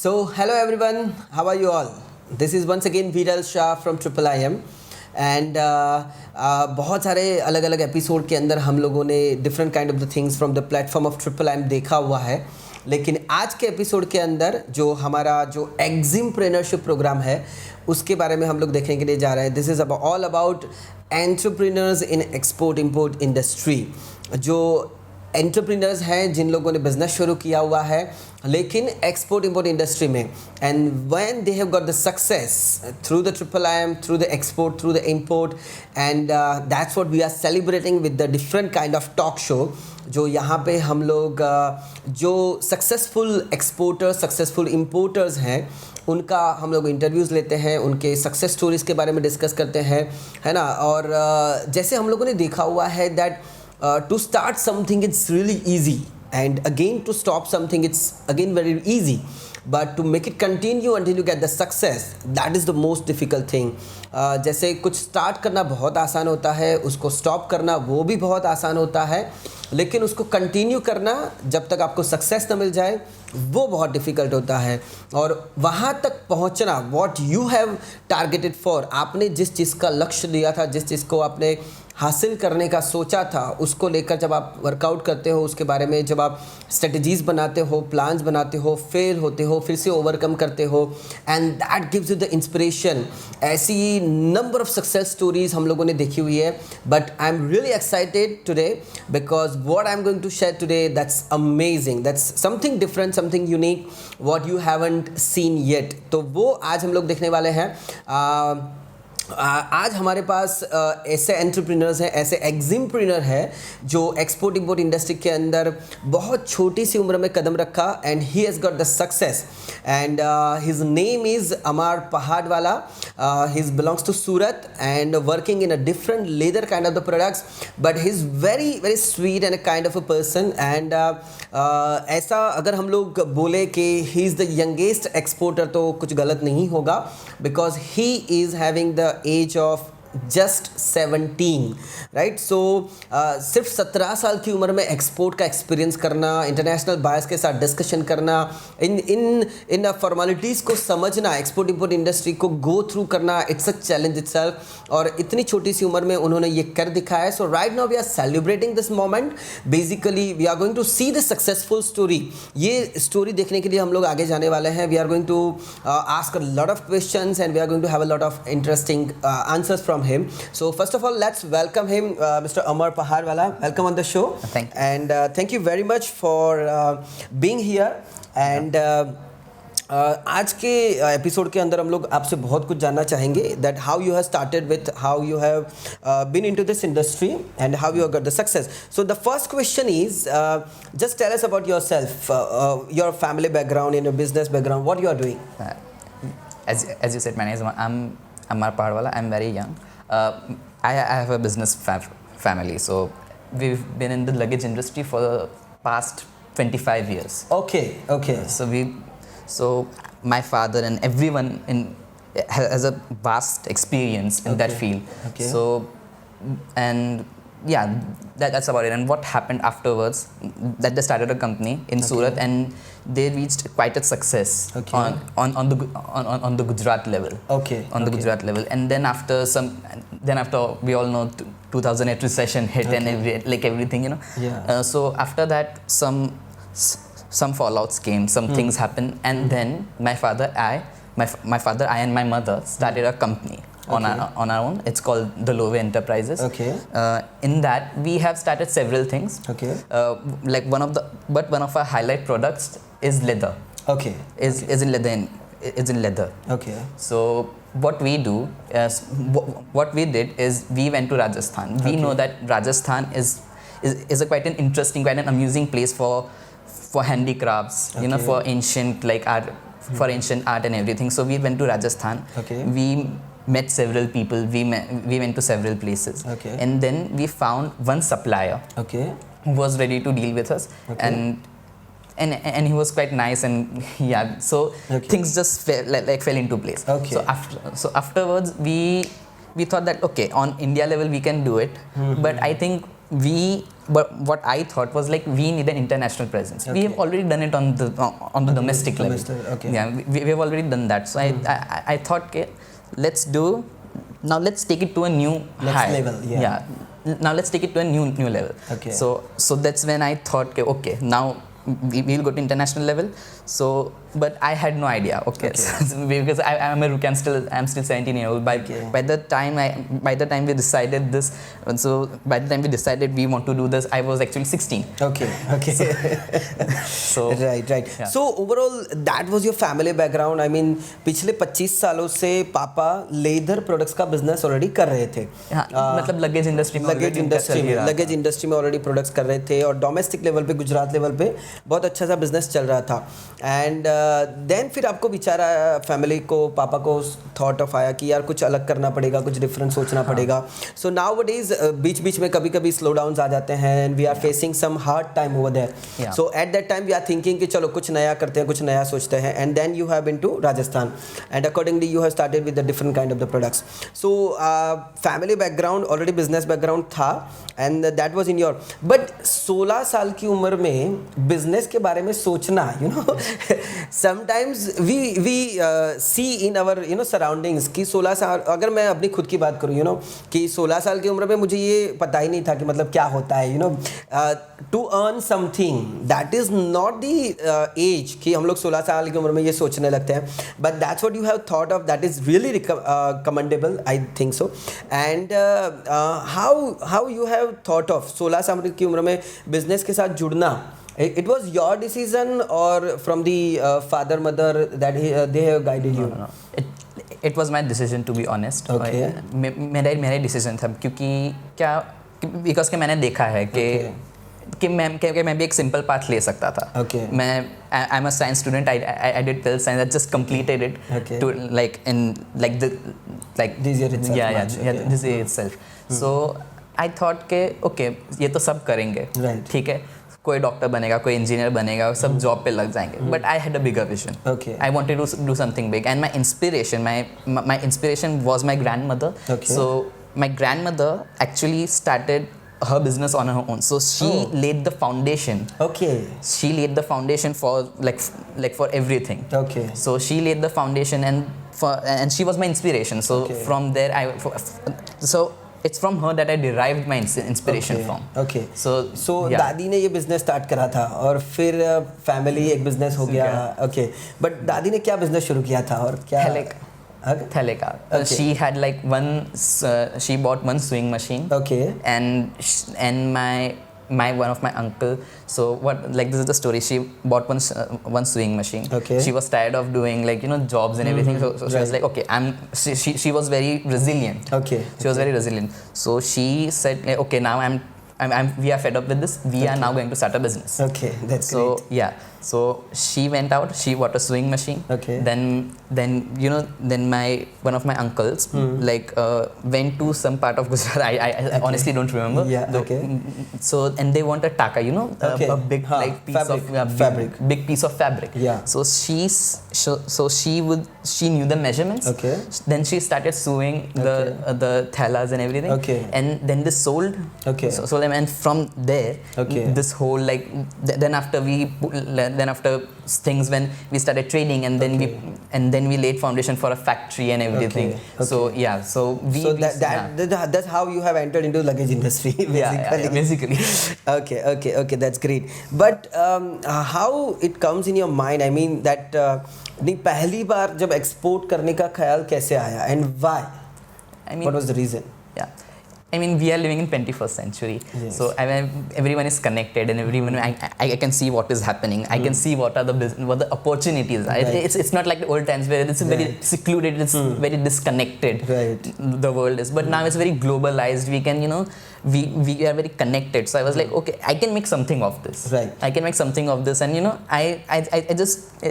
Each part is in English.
So, hello everyone, how are you all? This is once again Viral Shah from Triple IM and बहुत सारे अलग अलग episode के अंदर हम लोगों ने different kind of the things from the platform of triple IM देखा हुआ है. लेकिन आज के एपिसोड के अंदर जो हमारा जो एग्जिमप्रेन्योरशिप प्रोग्राम है उसके बारे में हम लोग देखने के लिए जा रहे हैं. This is all about entrepreneurs in export import industry. जो एंटरप्रेन्योर्स हैं जिन लोगों ने बिजनेस शुरू किया हुआ है लेकिन एक्सपोर्ट इंपोर्ट इंडस्ट्री में, and when they have got the success through the triple IM, through the export, through the import, and that's what we are celebrating with the different kind of talk show. जो यहाँ पे हम लोग जो successful exporters, successful importers हैं उनका हम लोग इंटरव्यूज़ लेते हैं, उनके सक्सेस स्टोरीज़ के बारे में डिस्कस करते हैं, है ना. और जैसे हम लोगों ने देखा हुआ है that to start something it's really easy, and again to stop something it's again very easy, but to make it continue until you get the success, that is the most difficult thing. जैसे कुछ start करना बहुत आसान होता है, उसको stop करना वो भी बहुत आसान होता है, लेकिन उसको कंटिन्यू करना जब तक आपको सक्सेस ना मिल जाए वो बहुत डिफ़िकल्ट होता है. और वहाँ तक पहुँचना, what you have targeted for, आपने जिस चीज़ का लक्ष्य दिया था, जिस चीज़ को आपने हासिल करने का सोचा था, उसको लेकर जब आप वर्कआउट करते हो, उसके बारे में जब आप स्ट्रेटजीज़ बनाते हो, प्लान्स बनाते हो, फेल होते हो, फिर से ओवरकम करते हो, and that gives you the inspiration. ऐसी नंबर ऑफ सक्सेस स्टोरीज हम लोगों ने देखी हुई है. But I am really excited today because what I am going to share today, that's amazing, that's something different, something unique, what you haven't seen yet. तो वो आज हम लोग देखने वाले हैं. आज हमारे पास ऐसे एंटरप्रेन्योर्स हैं, ऐसे एग्जिमप्रेन्योर हैं जो एक्सपोर्ट इंपोर्ट इंडस्ट्री के अंदर बहुत छोटी सी उम्र में कदम रखा, and he has got the success. And his name is Amar Pahadwala. He belongs to Surat and working in a different leather kind of the products, but he is very very sweet and a kind of a person. And ऐसा अगर हम लोग बोले कि he is the youngest exporter तो कुछ गलत नहीं होगा, because he is having the age of just 17, right. सो सिर्फ 17 साल की उम्र में एक्सपोर्ट का एक्सपीरियंस करना, इंटरनेशनल बायर्स के साथ डिस्कशन करना, इन फॉर्मेलिटीज़ को समझना, एक्सपोर्ट इंपोर्ट इंडस्ट्री को गो थ्रू करना, इट्स अ चैलेंज इटसेल्फ. और इतनी छोटी सी उम्र में उन्होंने ये कर दिखाया है. So right now we are celebrating this moment. Basically we are going to see the successful story. ये स्टोरी देखने के लिए हम लोग आगे जाने वाले हैं. We are going to ask a lot of questions and we are going to have a lot of interesting answers from him. So first of all, let's welcome him, Mr. Amar Paharwala. Welcome on the show. Thank you. And thank you very much for being here. And आज के episode के अंदर हम लोग आपसे बहुत कुछ जानना चाहेंगे, that how you have started with, how you have been into this industry and how you have got the success. So the first question is, just tell us about yourself, your family background and your business background, what you are doing. As you said, my name is Amar Paharwala. I'm very young. I have a business family, so we've been in the luggage industry for the past 25 years. Okay. So my father and everyone has a vast experience in that field. Okay. So, and yeah, that's about it. And what happened afterwards, that they started a company in Surat, and they reached quite a success on the Gujarat level. The Gujarat level. And then after we all know 2008 recession hit, and everything, you know. Yeah. So after that, some fallouts came, some things happened, and then my father, I and my mother started a company. On our own. It's called the Love Enterprises. In that we have started several things. Like one of our highlight products is leather. Is in leather. So what we do is, what we did is we went to Rajasthan. We know that Rajasthan is a quite an interesting, quite an amusing place for handicrafts, you know, for ancient art, for ancient art and everything. So we went to Rajasthan. We met several people, we went to several places, and then we found one supplier who was ready to deal with us, and he was quite nice, and yeah, so things just fell into place. So afterwards we thought that on India level we can do it, but I think but what I thought was like we need an international presence. We have already done it on the domestic level. Okay. Yeah, we have already done that. So I thought, okay, let's take it to a new next level. Yeah. Now let's take it to a new level. Okay. So that's when I thought, okay, now we'll go to international level. So, but I had no idea. Okay. So, because I'm a rookie. I'm still 17 years old. By the time we decided this, and so by the time we decided we want to do this, I was actually 16. Okay. So right. Yeah. So overall, that was your family background. I mean, पिछले 25 सालों से पापा leather products का business already कर रहे थे. मतलब luggage industry में ऑलरेडी प्रोडक्ट्स कर रहे थे और डोमेस्टिक लेवल पे, गुजरात लेवल पे बहुत अच्छा सा बिजनेस चल रहा था. एंड देन फिर आपको विचार आया, फैमिली को, पापा को थॉट ऑफ आया कि यार कुछ अलग करना पड़ेगा, कुछ डिफरेंट सोचना पड़ेगा. सो नाउ डेज बीच में कभी स्लो डाउन्स आ जाते हैं and we are facing some hard time over there. So at that time we are thinking कि चलो कुछ नया करते हैं, कुछ नया सोचते हैं. And then you have been to Rajasthan and accordingly you have started with the different kind of the products. So family background, already business background था and that was in your. But 16 साल की उम्र में बिजनेस के बारे में सोचना, you know, sometimes we see in our surroundings कि 16 साल, अगर मैं अपनी खुद की बात करूँ, कि 16 साल की उम्र में मुझे ये पता ही नहीं था कि मतलब क्या होता है, to earn something. That is not the age कि हम लोग 16 साल की उम्र में ये सोचने लगते हैं. But that's what you have thought of. That is really commendable, I think so. And how you have thought of 16 साल की उम्र में बिजनेस के साथ जुड़ना? It was your decision or from the father, mother that they have guided you? No. It was my decision, to be honest. Okay. मेरा decision था क्योंकि बिकॉज मैंने देखा है कि मैं भी एक सिंपल पाथ ले सकता था. Okay. I am a science student. I did 12th science. I just completed it. Okay. To this year itself. This year itself. So I thought कि okay, ये तो सब करेंगे. Right. ठीक है, कोई डॉक्टर बनेगा, कोई इंजीनियर बनेगा, सब जॉब पे लग जाएंगे. But I had a bigger vision. I wanted to do something big and my inspiration was my grandmother. So my grandmother actually started her business on her own. So she laid the foundation. Okay. She laid the foundation for like for everything. Okay. So she laid the foundation and she was my inspiration. So from there so it's from her that I derived my inspiration from. Okay. So yeah. दादी ने ये business start करा था और फिर family एक business हो गया. ओके. बट दादी ने क्या बिजनेस शुरू किया था और क्या? Theleka. She had like she bought one sewing machine. Okay. And one of my uncle. So what, like, this is the story. She bought one sewing machine. Okay. She was tired of doing jobs and everything. So she was like, okay, she was very resilient. Okay. She was very resilient. So she said, okay, now we are fed up with this. We are now going to start a business. Okay, that's so great. Yeah. So she went out. She bought a sewing machine. Okay. Then one of my uncles went to some part of Gujarat. I honestly don't remember. Yeah. Okay. So and they want a taka, a big piece fabric. of fabric. Big piece of fabric. Yeah. So she knew the measurements. Okay. Then she started sewing the thalas and everything. Okay. And then they sold. Okay. Sold them, and from there, this whole then after things, when we started trading, and then we laid foundation for a factory and everything. Okay. So yeah, that's how you have entered into luggage industry, basically. Okay, that's great. But how it comes in your mind? I mean that पहली बार जब export करने का ख्याल कैसे आया and why? What was the reason? Yeah. I mean, we are living in 21st century. Yes. So everyone is connected, and everyone I can see what is happening. I can see what the opportunities are. Right. It's not like the old times where it's very secluded, it's very disconnected. Right. The world is, but now it's very globalized. We can we are very connected. So I was like, okay, I can make something of this. Right. I can make something of this, and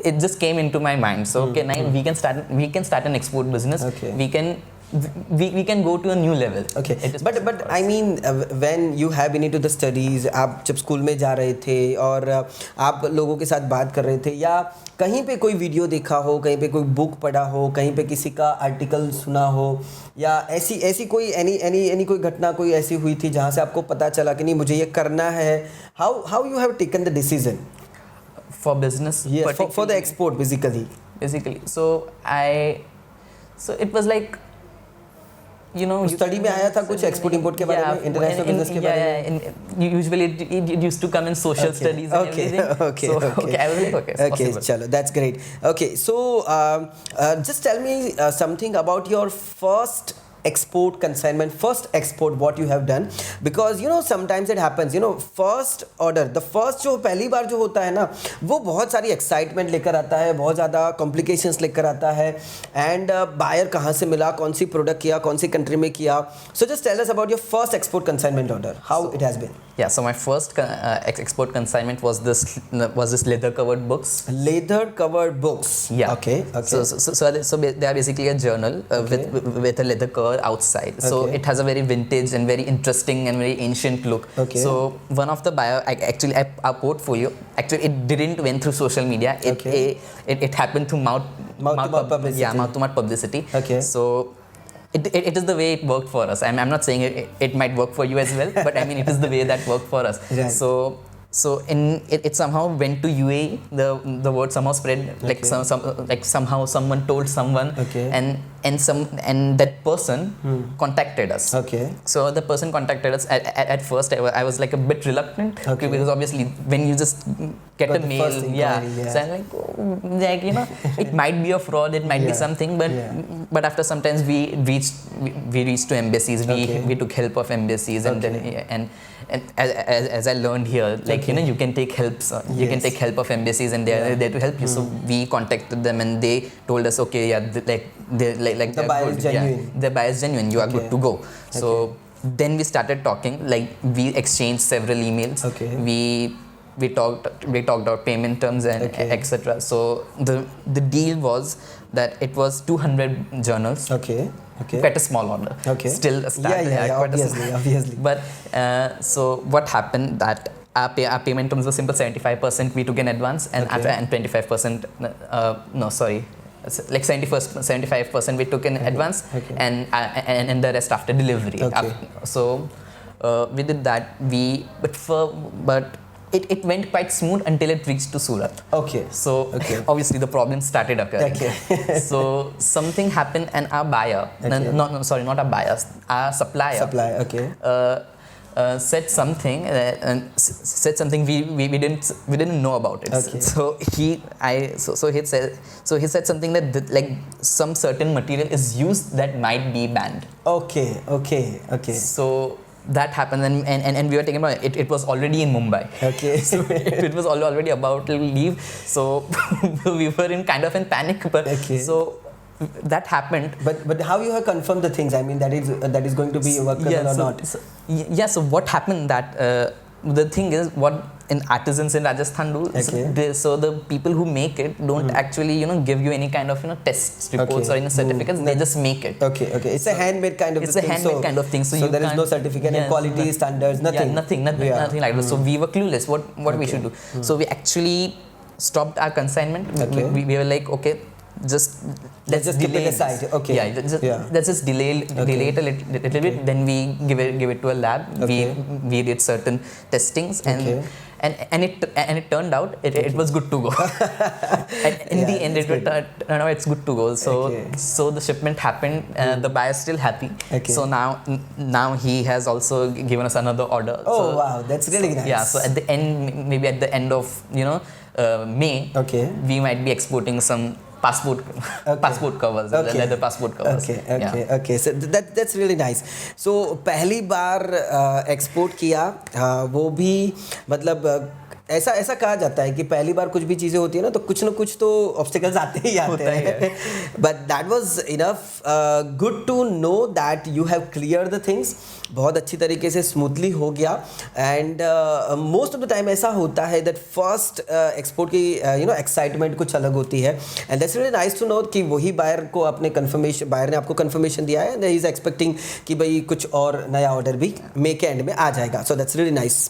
it just came into my mind. So okay, now we can start an export business. Okay. We can we can go to a new level. Okay, It is but possible for I us. mean when you have been into the studies, आप जब school में जा रहे थे और आप लोगों के साथ बात कर रहे थे, या कहीं पे कोई वीडियो देखा हो, कहीं पे कोई बुक पढ़ा हो, कहीं पे किसी का आर्टिकल सुना हो, या ऐसी कोई एनी कोई घटना कोई ऐसी हुई थी जहाँ से आपको पता चला कि नहीं मुझे ये करना है, how you have taken the decision? For business, Yes, for the particularly- export basically. So it was like, you know, study में आया था कुछ एक्सपोर्ट इंपोर्ट के बारे में, इंटरनेशनल बिजनेस के बारे में? Usually it used to come in social studies and everything. Okay. I was like, okay, it's Okay, possible. chalo, that's great. Okay, so just tell me something about your first export consignment, first export what you have done, because you know sometimes it happens, you know, first order, the first जो पहली बार जो होता है ना, वो बहुत सारी excitement लेकर आता है, बहुत ज़्यादा कॉम्प्लिकेशंस लेकर आता है, एंड बायर कहाँ से मिला, कौन सी प्रोडक्ट किया, कौन सी कंट्री में किया. So just tell us about your first export consignment order, how it has been. Yeah, so my first export consignment was this leather covered books. Leather covered books. Yeah. Okay. So they are basically a journal with a leather cover outside. So Okay. it has a very vintage and very interesting and very ancient look. Okay. So one of the buyer, our portfolio, actually it didn't went through social media. It happened through Mouth-to-mouth publicity. Yeah, mouth-to-mouth publicity. Okay. So it is the way it worked for us. I'm not saying it might work for you as well, but I mean it is the way that worked for us. Right. So it somehow went to UAE. The word somehow spread, like Okay. somehow someone told someone, Okay. and that person contacted us. Okay. So the person contacted us. At first I was like a bit reluctant, Okay. because obviously when you just get Got a the mail, first inquiry, yeah. so I'm like, like, you know, it might be a fraud, it might be Yeah. something, Yeah. but after sometimes we reached to embassies. Okay. We took help of embassies, and Okay. then as I learned here, like, Okay. you know, you can take help. You can Yes. take help of embassies, and they're there to help you. So we contacted them, and they told us, okay, yeah, they like The they're buyer is good. genuine. Yeah, the buyer is genuine. You are good Okay. to go. So then we started talking. Like, we exchanged several emails. Okay. We talked about payment terms and Okay. etc. So the deal was that it was 200 journals. Okay. Quite a small order. Okay. Still a start. Yeah, quite obviously. But so what happened that our payment terms were simple. 75% we took in advance, and Okay. and 25%. No, sorry. Like 75% we took in advance, Okay. and the rest after delivery. Okay. So we did that. But it went quite smooth until it reached to Surat. Okay. So Okay. obviously the problems started occurring. Okay. So something happened, and our buyer, Okay. not our buyers, our supplier, Supply. Okay. said something we didn't know about it. Okay. So he said something that like some certain material is used that might be banned. Okay. So that happened, and we were taken by it. It was already in Mumbai. Okay. So it was already about to leave. So we were in kind of in panic. But Okay. so that happened. But how you have confirmed the things? I mean that is going to be workable or not? So what happened that the thing is, what in artisans in Rajasthan do, Okay. so the people who make it don't actually, you know, give you any kind of, you know, test reports Okay. or any certificates. They just make it. Okay. It's a handmade kind of It's thing. a handmade kind of thing. So you there is no can't- certificate and Yeah, quality standards, nothing. Yeah, nothing Yeah. like that. So we were clueless what we should do. So we actually stopped our consignment. Okay. We were like, okay, let's just keep delay it aside. this. Okay. Yeah, let's just delay it a little bit. Then we give it to a lab. Okay. We did certain testings, Okay. and it turned out it was good to go. And in the end, it's good to go. So Okay. so the shipment happened. The buyer is still happy. Okay. So now he has also given us another order. Oh, So- wow, that's really nice. Yeah. So at the end, maybe at the end of, you know, May, Okay. we might be exporting some passport covers, Okay. leather passport covers. Okay. So that's really nice. So पहली बार export किया, वो भी मतलब ऐसा ऐसा कहा जाता है कि पहली बार कुछ भी चीज़ें होती है ना तो कुछ ना कुछ तो ऑब्स्टिकल्स आते ही आते हैं, but that was enough good to know that you have clear the things, बहुत अच्छी तरीके से स्मूथली हो गया। And most of the time ऐसा होता है दैट फर्स्ट एक्सपोर्ट की एक्साइटमेंट कुछ अलग होती है, and that's really nice to know कि वही बायर को अपने कन्फर्मेशन, बायर ने आपको कन्फर्मेशन दिया है एंड ही इज एक्सपेक्टिंग कि भाई कुछ और नया ऑर्डर भी मे के एंड में आ जाएगा, सो दैट्स रियली नाइस।